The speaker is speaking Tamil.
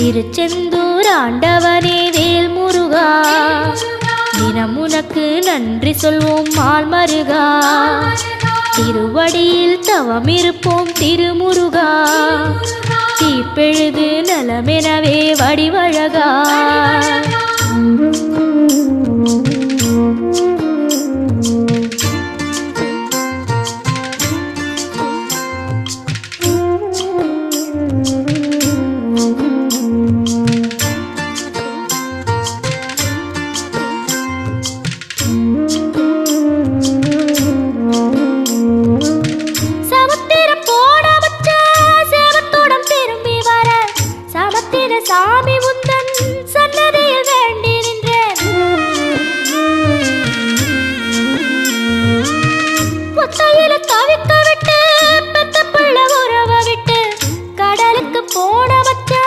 திருச்செந்தூர் ஆண்டவனே வேல் முருகா, தினம் உனக்கு நன்றி சொல்வோம் மால் மருகா. திருவடியில் தவம் இருப்போம் திருமுருகா, தீப்பெழுது நலமெனவே வடிவழகா. சாமி உந்தன் சன்னதி